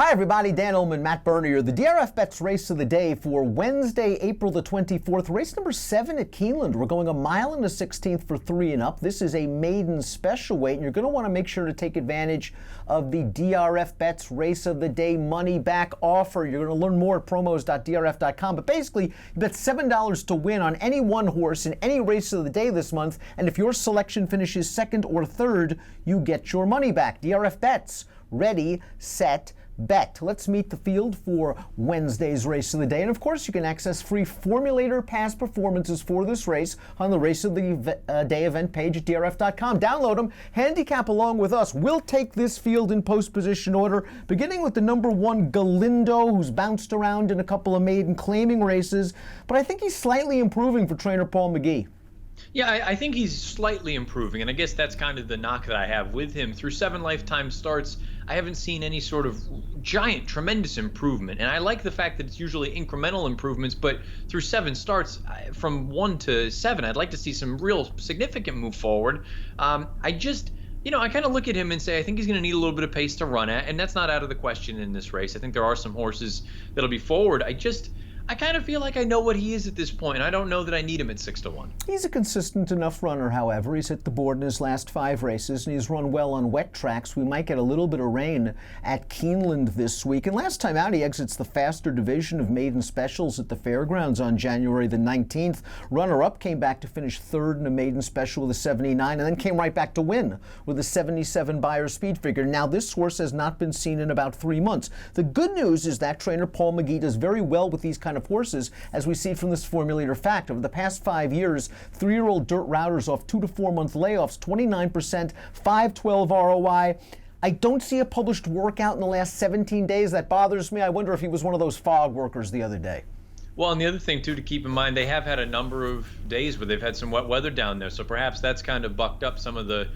Hi everybody, Dan Illman, Matt Bernier. The DRFBets race of the day for Wednesday, April the 24th. Race number 7 at Keeneland. We're going 1 mile and a 16th for 3 and up. This is a maiden special weight, and you're going to want to make sure to take advantage of the DRFBets race of the day money back offer. You're going to learn more at promos.drf.com. But basically, you bet $7 to win on any one horse in any race of the day this month. And if your selection finishes second or third, you get your money back. DRFBets. Ready, set, bet. Let's meet the field for Wednesday's race of the day. And of course, you can access free formulator past performances for this race on the race of the day event page at DRF.com. Download them, handicap along with us. We'll take this field in post position order, beginning with the number 1 Galindo, who's bounced around in a couple of maiden claiming races, but I think he's slightly improving for trainer Paul McGee. Yeah, I think he's slightly improving, and I guess that's kind of the knock that I have with him. Through 7 lifetime starts, I haven't seen any sort of giant, tremendous improvement. And I like the fact that it's usually incremental improvements, but through 7 starts, from 1 to 7, I'd like to see some real significant move forward. I kind of look at him and say, I think he's going to need a little bit of pace to run at, and that's not out of the question in this race. I think there are some horses that'll be forward. I kind of feel like I know what he is at this point, and I don't know that I need him at 6-1. He's a consistent enough runner, however. He's hit the board in his last 5 races, and he's run well on wet tracks. We might get a little bit of rain at Keeneland this week. And last time out, he exits the faster division of maiden specials at the fairgrounds on January the 19th. Runner-up came back to finish 3rd in a maiden special with a 79, and then came right back to win with a 77 Beyer speed figure. Now, this horse has not been seen in about 3 months. The good news is that trainer Paul McGee does very well with these kind of horses, as we see from this formulator fact. Over the past 5 years, 3-year-old dirt routers off 2 to 4 month layoffs, 29%, 5.12 ROI. I don't see a published workout in the last 17 days. That bothers me. I wonder if he was one of those fog workers the other day. Well, and the other thing, too, to keep in mind, they have had a number of days where they've had some wet weather down there, so perhaps that's kind of bucked up some of the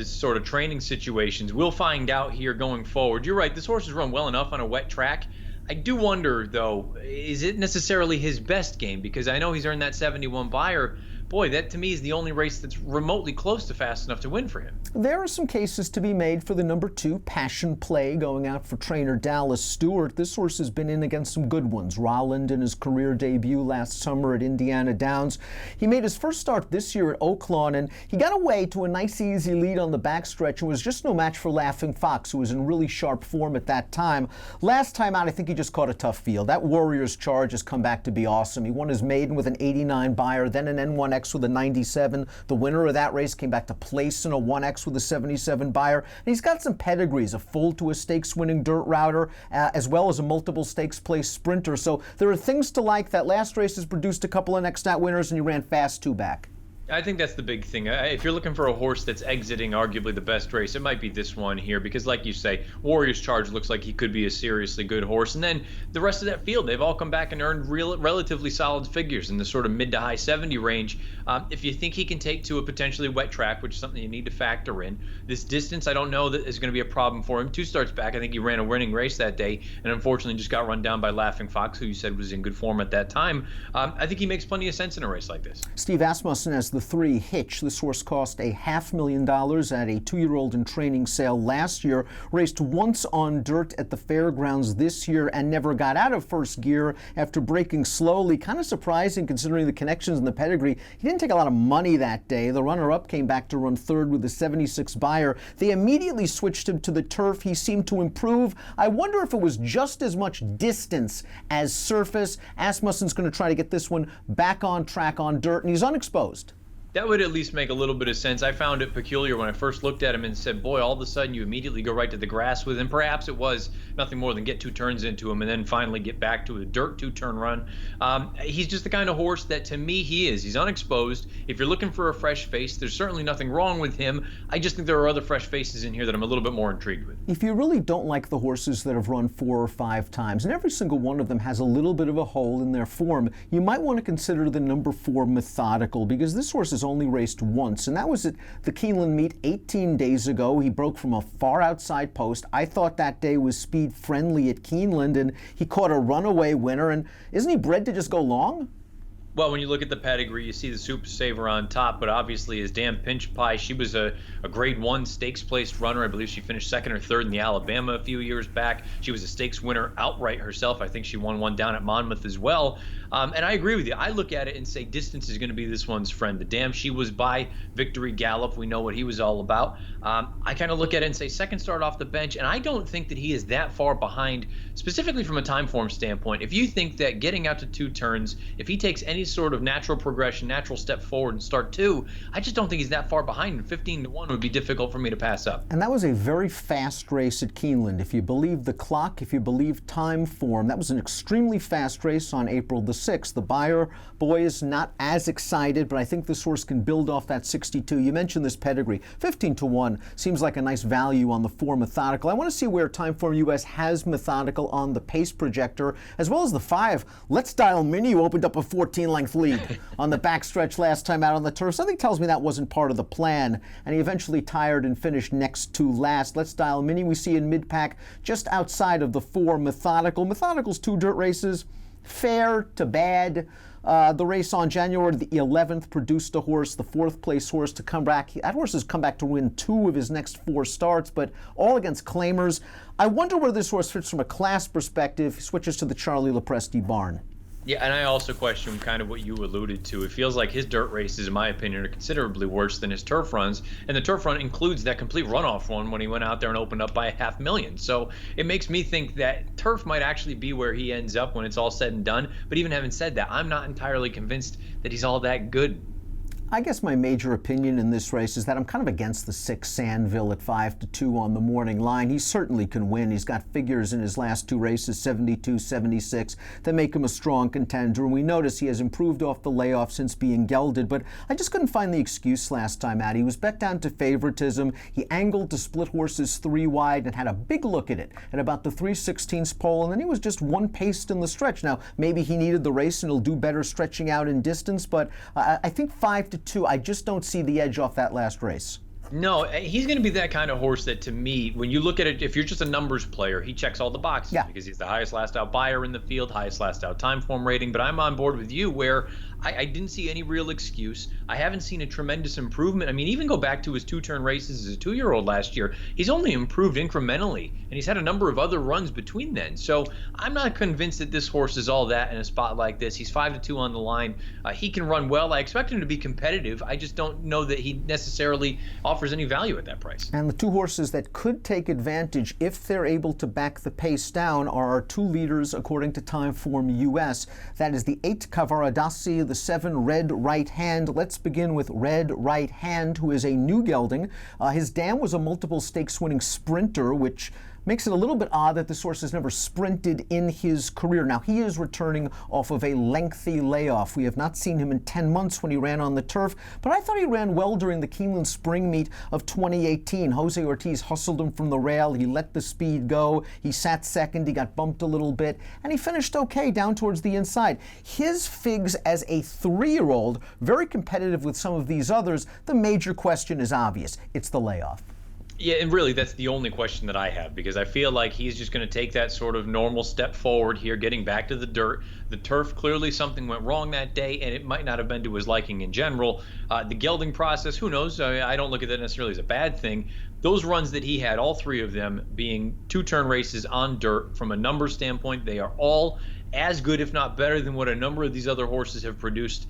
sort of training situations. We'll find out here going forward. You're right, this horse has run well enough on a wet track. I do wonder, though, is it necessarily his best game? Because I know he's earned that 71 Beyer. Boy, that to me is the only race that's remotely close to fast enough to win for him. There are some cases to be made for the number 2 Passion Play going out for trainer Dallas Stewart. This horse has been in against some good ones. Rolland in his career debut last summer at Indiana Downs. He made his first start this year at Oaklawn, and he got away to a nice easy lead on the backstretch and was just no match for Laughing Fox, who was in really sharp form at that time. Last time out, I think he just caught a tough field. That Warriors Charge has come back to be awesome. He won his maiden with an 89 Beyer, then an N1X with a 97. The winner of that race came back to place in a 1X with a 77 Beyer. And he's got some pedigrees, a full to a stakes winning dirt router, as well as a multiple stakes place sprinter. So there are things to like. That last race has produced a couple of next stat winners, and you ran fast 2 back. I think that's the big thing. If you're looking for a horse that's exiting arguably the best race, it might be this one here, because like you say, Warriors Charge looks like he could be a seriously good horse. And then the rest of that field, they've all come back and earned relatively solid figures in the sort of mid to high 70 range. If you think he can take to a potentially wet track, which is something you need to factor in, this distance I don't know that is going to be a problem for him. 2 starts back, I think he ran a winning race that day, and unfortunately just got run down by Laughing Fox, who you said was in good form at that time. I think he makes plenty of sense in a race like this. Steve Asmussen has the 3 Hitch. This horse cost $500,000 at a 2-year-old in training sale last year, raced once on dirt at the fairgrounds this year and never got out of first gear after braking slowly. Kind of surprising considering the connections and the pedigree. He didn't take a lot of money that day. The runner-up came back to run 3rd with a 76 Beyer. They immediately switched him to the turf. He seemed to improve. I wonder if it was just as much distance as surface. Asmussen's going to try to get this one back on track on dirt, and he's unexposed. That would at least make a little bit of sense. I found it peculiar when I first looked at him and said, boy, all of a sudden you immediately go right to the grass with him. Perhaps it was nothing more than get 2 turns into him and then finally get back to a dirt 2-turn run. He's just the kind of horse that, to me, he's unexposed. If you're looking for a fresh face, there's certainly nothing wrong with him. I just think there are other fresh faces in here that I'm a little bit more intrigued with. If you really don't like the horses that have run 4 or 5 times, and every single one of them has a little bit of a hole in their form, you might want to consider the number 4 Methodical, because this horse has only raced once, and that was at the Keeneland meet 18 days ago. He broke from a far outside post. I thought that day was speed friendly at Keeneland, and he caught a runaway winner. And isn't he bred to just go long? Well, when you look at the pedigree, you see the Super Saver on top, but obviously his damn pinch pie. She was a grade one stakes placed runner. I believe she finished second or third in the Alabama a few years back. She was a stakes winner outright herself. I think she won one down at Monmouth as well. And I agree with you. I look at it and say distance is going to be this one's friend. The dam she was by Victory Gallop. We know what he was all about. I kind of look at it and say second start off the bench, and I don't think that he is that far behind, specifically from a time form standpoint. If you think that getting out to 2 turns, if he takes any sort of natural progression, natural step forward and start 2, I just don't think he's that far behind. And 15-1 would be difficult for me to pass up. And that was a very fast race at Keeneland. If you believe the clock, if you believe time form, that was an extremely fast race on April the 6th. The buyer, boy, is not as excited, but I think this horse can build off that 62. You mentioned this pedigree. 15-1 seems like a nice value on the 4 Methodical. I want to see where Timeform US has Methodical on the pace projector, as well as the 5 Let's Dial Mini, who opened up a 14-length lead on the backstretch last time out on the turf. Something tells me that wasn't part of the plan, and he eventually tired and finished next to last. Let's Dial Mini we see in mid-pack just outside of the 4 Methodical. Methodical's 2 dirt races, fair to bad. The race on January the 11th produced a horse, the 4th place horse, to come back. That horse has come back to win 2 of his next 4 starts, but all against claimers. I wonder where this horse fits from a class perspective. He switches to the Charlie Lopresti barn. Yeah, and I also question kind of what you alluded to. It feels like his dirt races, in my opinion, are considerably worse than his turf runs. And the turf run includes that complete runoff one when he went out there and opened up by $500,000. So it makes me think that turf might actually be where he ends up when it's all said and done. But even having said that, I'm not entirely convinced that he's all that good. I guess my major opinion in this race is that I'm kind of against the 6 Sandville at 5-2 on the morning line. He certainly can win. He's got figures in his last 2 races, 72, 76, that make him a strong contender. And we notice he has improved off the layoff since being gelded, but I just couldn't find the excuse last time out. He was bet down to favoritism. He angled to split horses 3 wide and had a big look at it at about the 3/16 pole, and then he was just 1 paced in the stretch. Now, maybe he needed the race and he'll do better stretching out in distance, but I think 5-2, I just don't see the edge off that last race. No, he's going to be that kind of horse that, to me, when you look at it, if you're just a numbers player, he checks all the boxes because he's the highest last out buyer in the field, highest last out time form rating. But I'm on board with you where I didn't see any real excuse. I haven't seen a tremendous improvement. I mean, even go back to his 2-turn races as a 2-year-old last year. He's only improved incrementally, and he's had a number of other runs between then. So I'm not convinced that this horse is all that in a spot like this. He's 5-2 on the line. He can run well. I expect him to be competitive. I just don't know that he necessarily offers any value at that price. And the 2 horses that could take advantage if they're able to back the pace down are our 2 leaders according to Timeform US. That is the 8 Cavaradossi, the 7 Red Right Hand. Let's begin with Red Right Hand, who is a new gelding. His dam was a multiple stakes winning sprinter, which makes it a little bit odd that this horse has never sprinted in his career. Now, he is returning off of a lengthy layoff. We have not seen him in 10 months when he ran on the turf, but I thought he ran well during the Keeneland Spring Meet of 2018. Jose Ortiz hustled him from the rail. He let the speed go. He sat second. He got bumped a little bit, and he finished okay down towards the inside. His figs as a 3-year-old, very competitive with some of these others. The major question is obvious. It's the layoff. Yeah, and really that's the only question that I have, because I feel like he's just going to take that sort of normal step forward here, getting back to the dirt. The turf, clearly something went wrong that day, and it might not have been to his liking in general. The gelding process, who knows? I don't look at that necessarily as a bad thing. Those runs that he had, all 3 of them being 2-turn races on dirt, from a number standpoint, they are all as good, if not better, than what a number of these other horses have produced.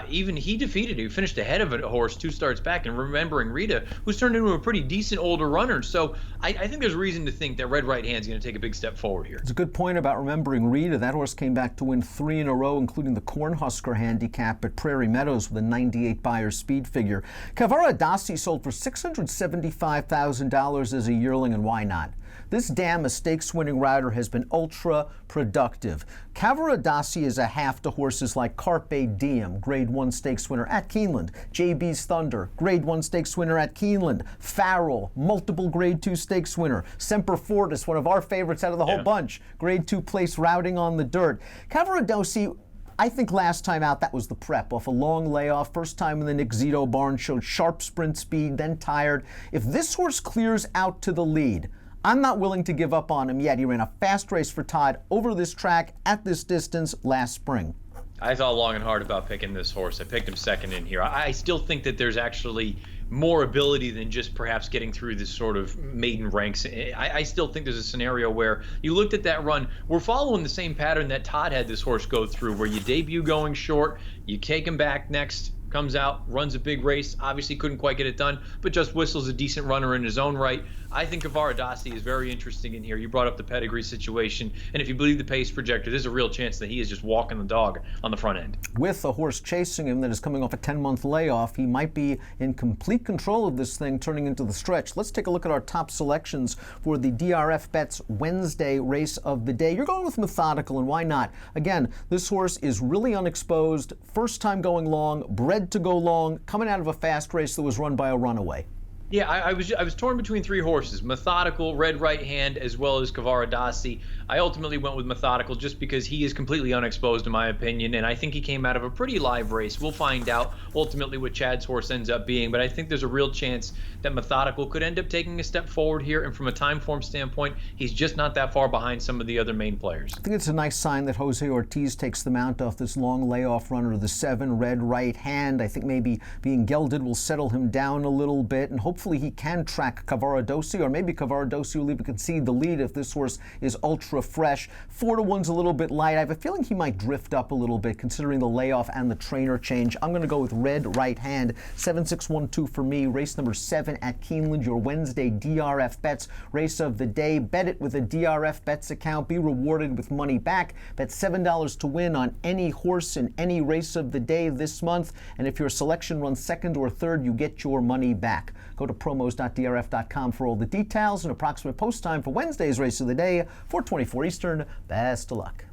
Even he finished ahead of a horse 2 starts back, and remembering Rita, who's turned into a pretty decent older runner. So I think there's reason to think that Red Right Hand's going to take a big step forward here. It's a good point about remembering Rita. That horse came back to win 3 in a row, including the Cornhusker handicap at Prairie Meadows with a 98 buyer speed figure. Cavaradossi sold for $675,000 as a yearling, and why not? This dam, a stakes-winning rider, has been ultra-productive. Cavaradossi is a half to horses like Carpe Diem, Grade 1 stakes winner at Keeneland. JB's Thunder, Grade 1 stakes winner at Keeneland. Farrell, multiple Grade 2 stakes winner. Semper Fortis, one of our favorites out of the whole bunch. Grade 2 place routing on the dirt. Cavaradossi, I think last time out that was the prep off a long layoff. First time in the Nick Zito barn, showed sharp sprint speed, then tired. If this horse clears out to the lead, I'm not willing to give up on him yet. He ran a fast race for Todd over this track at this distance last spring. I thought long and hard about picking this horse. I picked him second in here. I still think that there's actually more ability than just perhaps getting through this sort of maiden ranks. I still think there's a scenario where you looked at that run. We're following the same pattern that Todd had this horse go through, where you debut going short, you take him back next, comes out, runs a big race, obviously couldn't quite get it done, but just whistles a decent runner in his own right. I think Kavaradasi is very interesting in here. You brought up the pedigree situation, and if you believe the pace projector, there's a real chance that he is just walking the dog on the front end. With a horse chasing him that is coming off a 10-month layoff, he might be in complete control of this thing turning into the stretch. Let's take a look at our top selections for the DRFBets Wednesday race of the day. You're going with Methodical, and why not? Again, this horse is really unexposed, first time going long, bred to go long, coming out of a fast race that was run by a runaway. Yeah, I was torn between three horses: Methodical, Red Right Hand, as well as Kavaradasi. I ultimately went with Methodical just because he is completely unexposed, in my opinion, and I think he came out of a pretty live race. We'll find out ultimately what Chad's horse ends up being, but I think there's a real chance that Methodical could end up taking a step forward here, and from a time form standpoint, he's just not that far behind some of the other main players. I think it's a nice sign that Jose Ortiz takes the mount off this long layoff runner, the 7, Red Right Hand. I think maybe being gelded will settle him down a little bit, and hopefully he can track Kavaradasi, or maybe Kavaradasi will even concede the lead if this horse is ultra fresh. 4-1's a little bit light. I have a feeling he might drift up a little bit considering the layoff and the trainer change. I'm going to go with Red Right Hand. 7-6-1-2 for me. Race number 7 at Keeneland, your Wednesday DRFBets race of the day. Bet it with a DRFBets account. Be rewarded with money back. Bet $7 to win on any horse in any race of the day this month. And if your selection runs second or third, you get your money back. Go to promos.drf.com for all the details and approximate post time for Wednesday's race of the day, 4:24 Eastern. Best of luck.